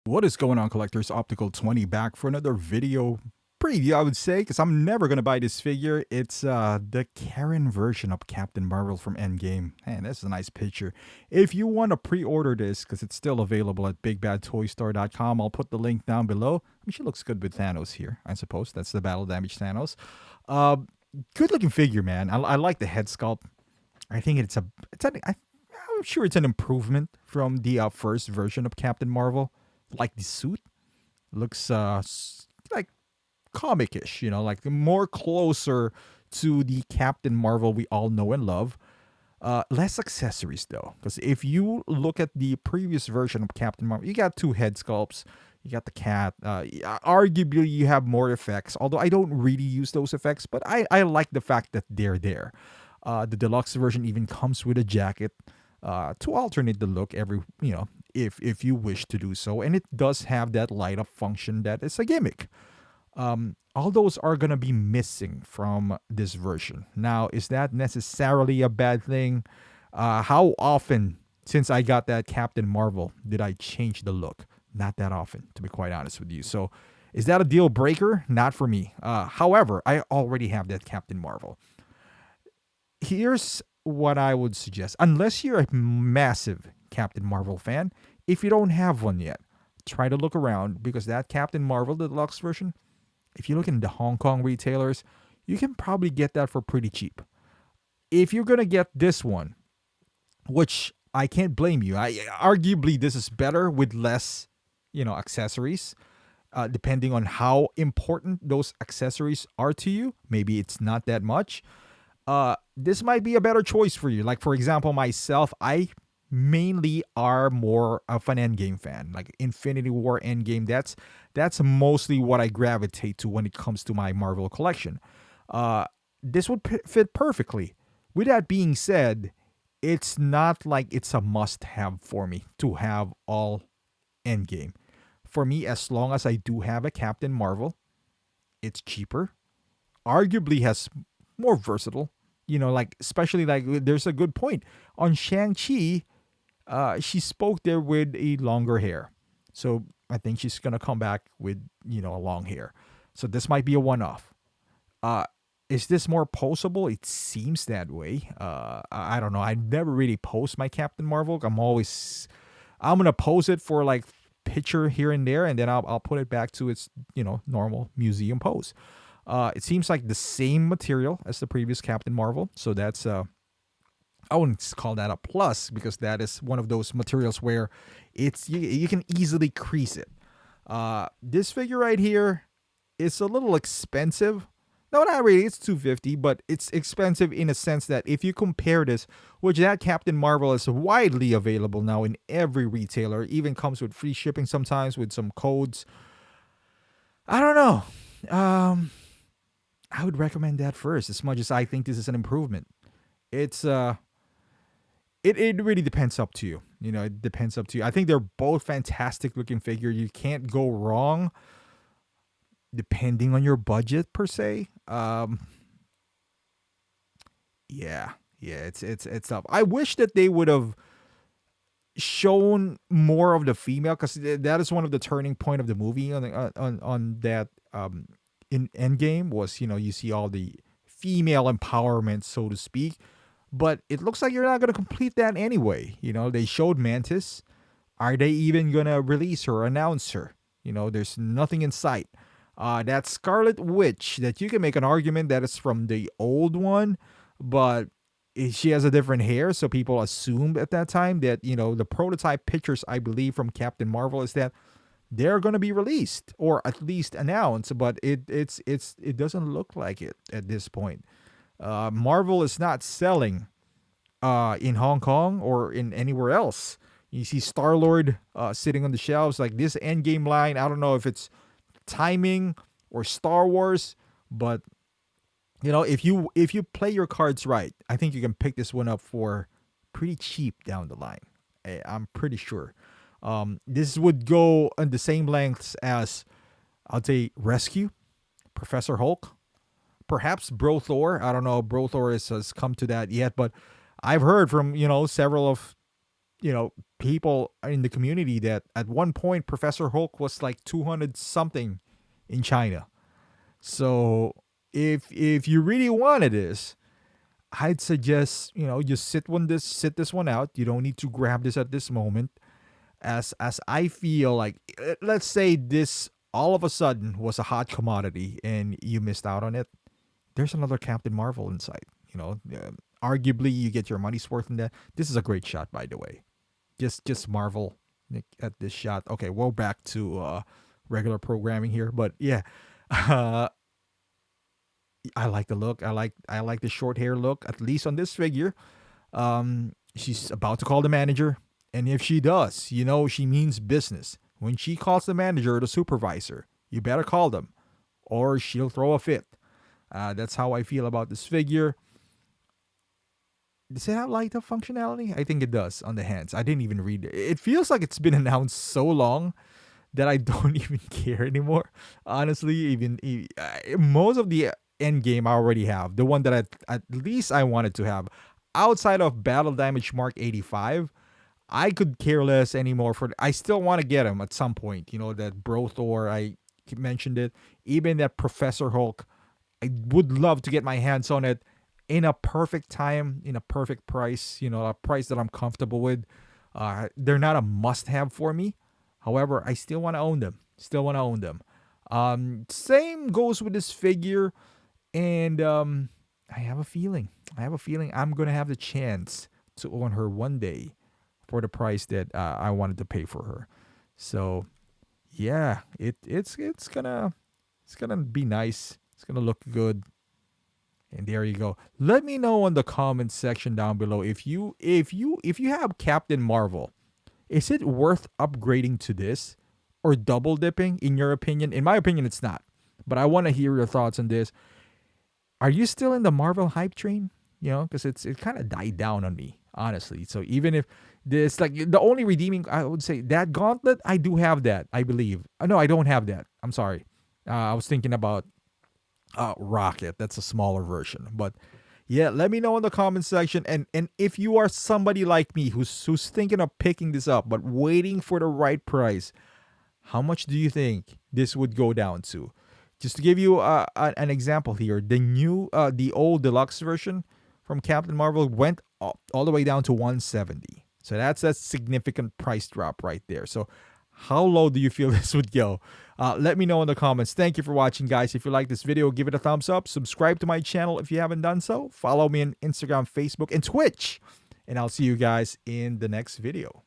What is going on, collectors? Optical 20 back for another video preview, I would say, because I'm never going to buy this figure. It's the Karen version of Captain Marvel from Endgame. Man, that's a nice picture. If you want to pre-order this, because it's still available at bigbadtoystore.com, I'll put the link down below. I mean, she looks good with Thanos here, I suppose. That's the battle damage Thanos. Uh, Good looking figure, man. I like the head sculpt. I think I'm sure it's an improvement from the first version of Captain Marvel. Like the suit looks like comic-ish, like more closer to the Captain Marvel we all know and love. Less accessories though, because if you look at the previous version of Captain Marvel, you got two head sculpts, you got the cat. Arguably, you have more effects. Although I don't really use those effects, but I like the fact that they're there. The deluxe version even comes with a jacket to alternate the look if you wish to do so, and it does have that light up function that is a gimmick. All those are gonna be missing from this version. Now, is that necessarily a bad thing? How often since I got that Captain Marvel did I change the look? Not that often, to be quite honest with you. So, is that a deal breaker? Not for me. However, I already have that Captain Marvel. Here's what I would suggest. Unless you're a massive Captain Marvel fan, if you don't have one yet, try to look around because that Captain Marvel, the deluxe version, if you look in the Hong Kong retailers, you can probably get that for pretty cheap. If you're going to get this one, which I can't blame you, arguably this is better with less, accessories. Depending on how important those accessories are to you, maybe it's not that much. This might be a better choice for you. Like, for example, myself, I mainly are more of an Endgame fan. Like Infinity War Endgame, that's mostly what I gravitate to when it comes to my Marvel collection. This would fit perfectly. With that being said, it's not like it's a must-have for me to have all Endgame. For me, as long as I do have a Captain Marvel, it's cheaper, arguably has more versatile. Like especially like there's a good point on Shang-Chi. She spoke there with a longer hair, so I think she's gonna come back with a long hair. So this might be a one-off. Uh, is this more posable? It seems that way. I don't know. I never really post my Captain Marvel. I'm gonna pose it for like picture here and there, and then I'll put it back to its normal museum pose. It seems like the same material as the previous Captain Marvel, so that's I wouldn't call that a plus because that is one of those materials where you can easily crease it. This figure right here is a little expensive. No, not really. It's $250, but it's expensive in a sense that if you compare this, which that Captain Marvel is widely available now in every retailer, even comes with free shipping sometimes with some codes. I don't know. I would recommend that first, as much as I think this is an improvement. It's it really depends up to you. It depends up to you. I think they're both fantastic looking figure. You can't go wrong depending on your budget per se. Yeah, it's tough. I wish that they would have shown more of the female because that is one of the turning point of the movie on that in Endgame was you see all the female empowerment, so to speak. But it looks like you're not going to complete that anyway. They showed Mantis. Are they even going to release her, announce her? There's nothing in sight. That Scarlet Witch, that you can make an argument that it's from the old one, but she has a different hair, so people assumed at that time that, the prototype pictures, I believe, from Captain Marvel is that they're going to be released or at least announced, but it doesn't look like it at this point. Marvel is not selling in Hong Kong or in anywhere else. You see Star-Lord sitting on the shelves like this Endgame line. I don't know if it's timing or Star Wars, but if you play your cards right, I think you can pick this one up for pretty cheap down the line. I'm pretty sure. This would go on the same lengths as, I'll say, Rescue, Professor Hulk, perhaps Bro Thor. I don't know if Bro Thor has come to that yet, but I've heard from, several of people in the community that at one point Professor Hulk was like 200 something in China. So if you really wanted this, I'd suggest just sit this one out. You don't need to grab this at this moment. As I feel like, let's say this all of a sudden was a hot commodity and you missed out on it. There's another Captain Marvel inside. Arguably you get your money's worth in that. This is a great shot, by the way. Just marvel at this shot. Okay, we're back to regular programming here, but yeah, uh, I like the look. I like the short hair look, at least on this figure. She's about to call the manager, and if she does, she means business. When she calls the manager or the supervisor, you better call them, or she'll throw a fit. That's how I feel about this figure. Does it have light up functionality? I think it does on the hands. I didn't even read it. It feels like it's been announced so long that I don't even care anymore. Honestly, most of the end game I already have. The one that at least I wanted to have, outside of Battle Damage Mark 85, I could care less anymore. I still want to get him at some point. That Bro Thor, I mentioned it. Even that Professor Hulk, I would love to get my hands on it in a perfect time, in a perfect price, a price that I'm comfortable with. They're not a must-have for me. However, I still want to own them. Same goes with this figure, and I have a feeling. I'm gonna have the chance to own her one day for the price that I wanted to pay for her. So, yeah, it's gonna be nice. It's gonna look good. And there you go. Let me know in the comments section down below if you have Captain Marvel. Is it worth upgrading to this or double dipping in your opinion? In my opinion, it's not. But I want to hear your thoughts on this. Are you still in the Marvel hype train? Because it kind of died down on me, honestly. So even if this, like, the only redeeming, I would say that gauntlet, I do have that, I believe. No, I don't have that. I'm sorry. I was thinking about Rocket. That's a smaller version. But yeah, let me know in the comment section. And if you are somebody like me who's thinking of picking this up but waiting for the right price, how much do you think this would go down to? Just to give you an example here, the old deluxe version from Captain Marvel went all the way down to 170. So that's a significant price drop right there. So how low do you feel this would go? Let me know in the comments. Thank you for watching, guys. If you like this video, give it a thumbs up. Subscribe to my channel if you haven't done so. Follow me on Instagram, Facebook, and Twitch. And I'll see you guys in the next video.